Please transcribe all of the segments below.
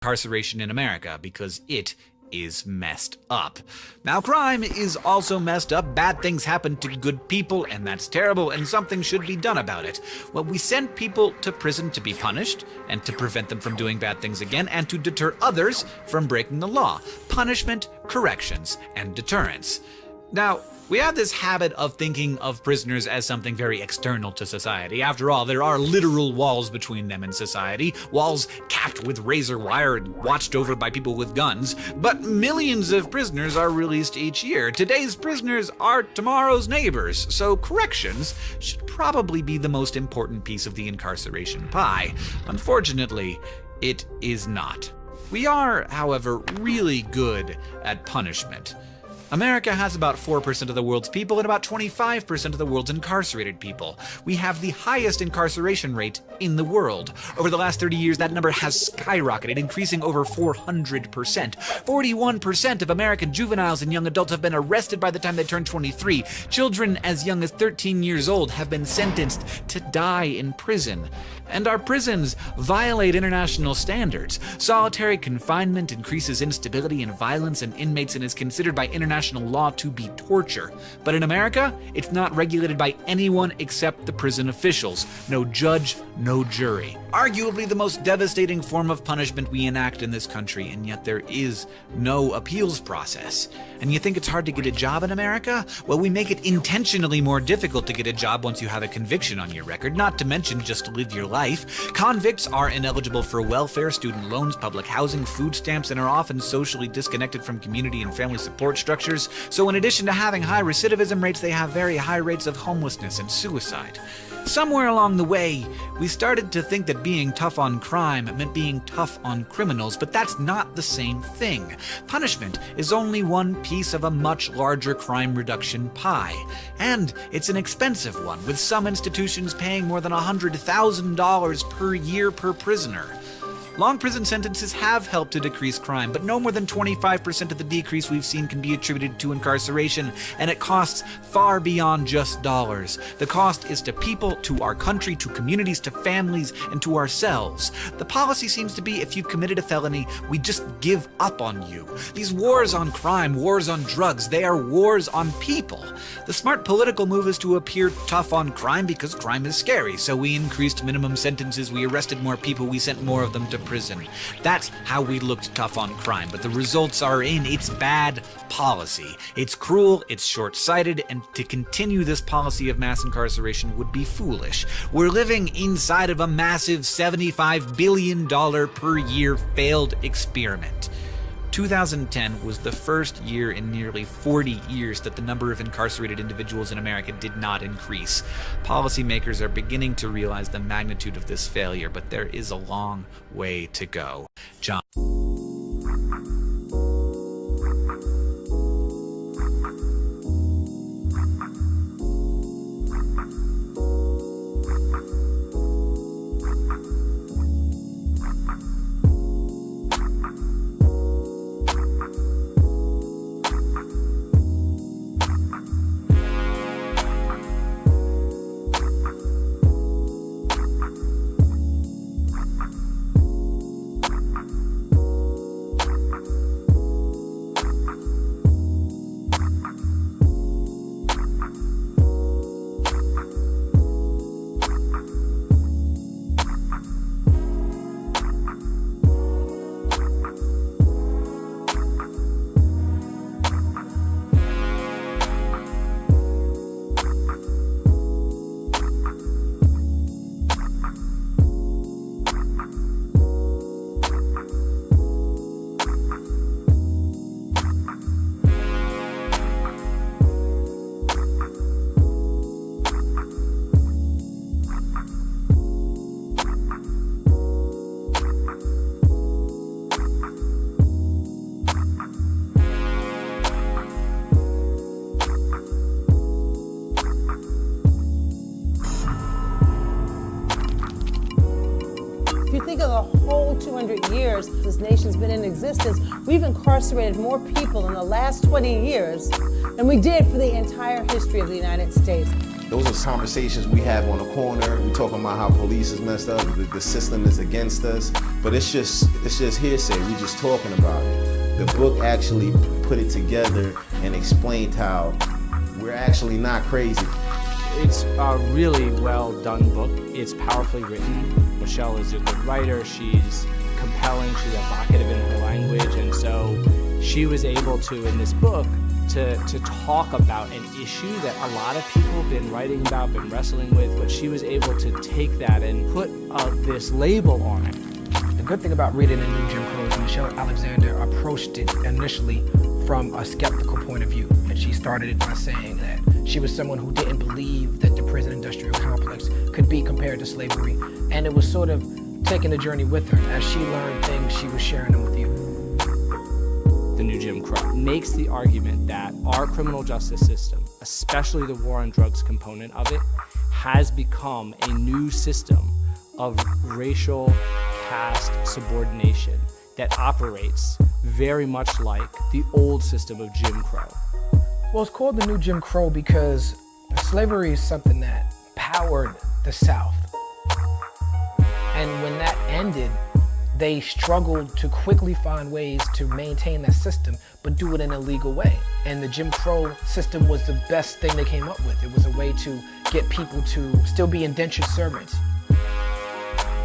incarceration in America because it is messed up. Now, crime is also messed up. Bad things happen to good people, and that's terrible, and something should be done about it. Well, we send people to prison to be punished, and to prevent them from doing bad things again, and to deter others from breaking the law. Punishment, corrections, and deterrence. Now, we have this habit of thinking of prisoners as something very external to society. After all, there are literal walls between them and society, walls capped with razor wire and watched over by people with guns. But millions of prisoners are released each year. Today's prisoners are tomorrow's neighbors, so corrections should probably be the most important piece of the incarceration pie. Unfortunately, it is not. We are, however, really good at punishment. America has about 4% of the world's people and about 25% of the world's incarcerated people. We have the highest incarceration rate in the world. Over the last 30 years, that number has skyrocketed, increasing over 400%. 41% of American juveniles and young adults have been arrested by the time they turn 23. Children as young as 13 years old have been sentenced to die in prison. And our prisons violate international standards. Solitary confinement increases instability and violence in inmates and is considered by international law to be torture. But in America, it's not regulated by anyone except the prison officials. No judge, no jury. Arguably the most devastating form of punishment we enact in this country, and yet there is no appeals process. And you think it's hard to get a job in America? Well, we make it intentionally more difficult to get a job once you have a conviction on your record, not to mention just to live your life. Convicts are ineligible for welfare, student loans, public housing, food stamps, and are often socially disconnected from community and family support structures. So in addition to having high recidivism rates, they have very high rates of homelessness and suicide. Somewhere along the way, we started to think that being tough on crime meant being tough on criminals, but that's not the same thing. Punishment is only one piece of a much larger crime reduction pie. And it's an expensive one, with some institutions paying more than $100,000 per year per prisoner. Long prison sentences have helped to decrease crime, but no more than 25% of the decrease we've seen can be attributed to incarceration, and it costs far beyond just dollars. The cost is to people, to our country, to communities, to families, and to ourselves. The policy seems to be, if you've committed a felony, we just give up on you. These wars on crime, wars on drugs, they are wars on people. The smart political move is to appear tough on crime because crime is scary, so we increased minimum sentences, we arrested more people, we sent more of them to prison. That's how we looked tough on crime, but the results are in. It's bad policy. It's cruel, it's short-sighted, and to continue this policy of mass incarceration would be foolish. We're living inside of a massive $75 billion per year failed experiment. 2010 was the first year in nearly 40 years that the number of incarcerated individuals in America did not increase. Policymakers are beginning to realize the magnitude of this failure, but there is a long way to go. John. If you think of the whole 200 years this nation's been in existence, we've incarcerated more people in the last 20 years than we did for the entire history of the United States. Those are conversations we have on the corner. We talking about how police is messed up, the system is against us, but it's just hearsay. We just talking about it. The book actually put it together and explained how we're actually not crazy. It's a really well done book. It's powerfully written. Michelle is a good writer. She's compelling. She's evocative in her language, and so she was able to, in this book, to talk about an issue that a lot of people have been writing about, been wrestling with, but she was able to take that and put this label on it. The good thing about reading The New Jim Crow is Michelle Alexander approached it initially from a skeptical point of view. And she started it by saying that she was someone who didn't believe that the prison industrial complex could be compared to slavery. And it was sort of taking the journey with her. As she learned things, she was sharing them with you. The New Jim Crow makes the argument that our criminal justice system, especially the war on drugs component of it, has become a new system of racial caste subordination that operates very much like the old system of Jim Crow. Well, it's called the New Jim Crow because slavery is something that powered the South. And when that ended, they struggled to quickly find ways to maintain that system, but do it in a legal way. And the Jim Crow system was the best thing they came up with. It was a way to get people to still be indentured servants.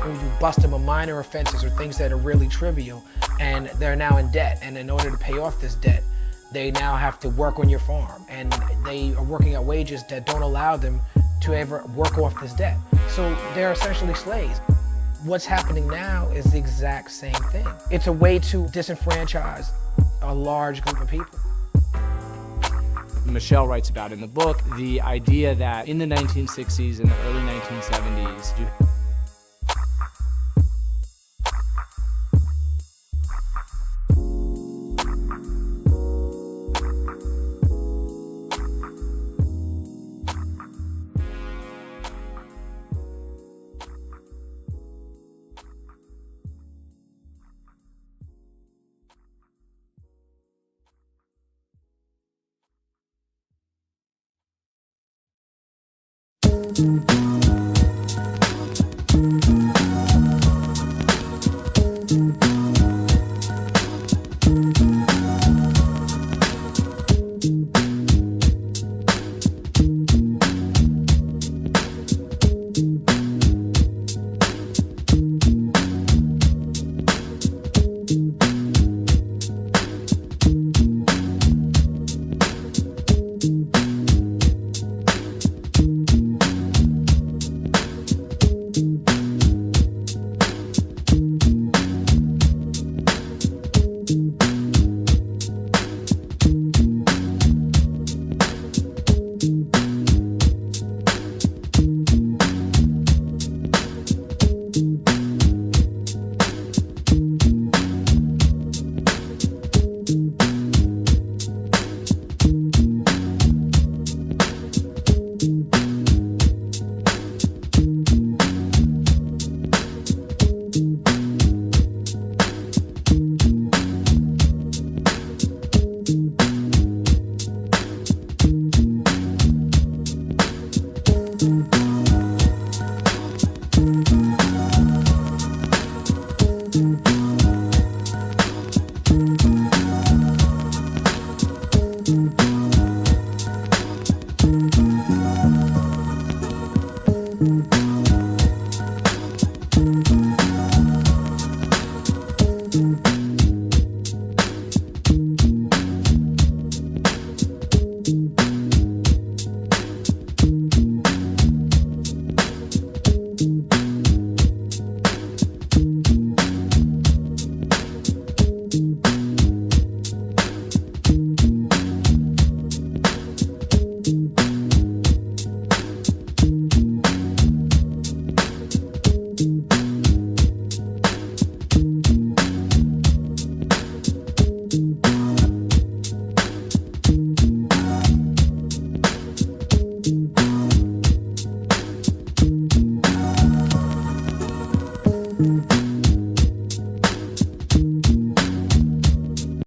When you bust them on minor offenses or things that are really trivial, and they're now in debt, and in order to pay off this debt, they now have to work on your farm, and they are working at wages that don't allow them to ever work off this debt. So they're essentially slaves. What's happening now is the exact same thing. It's a way to disenfranchise a large group of people. Michelle writes about in the book the idea that in the 1960s and the early 1970s,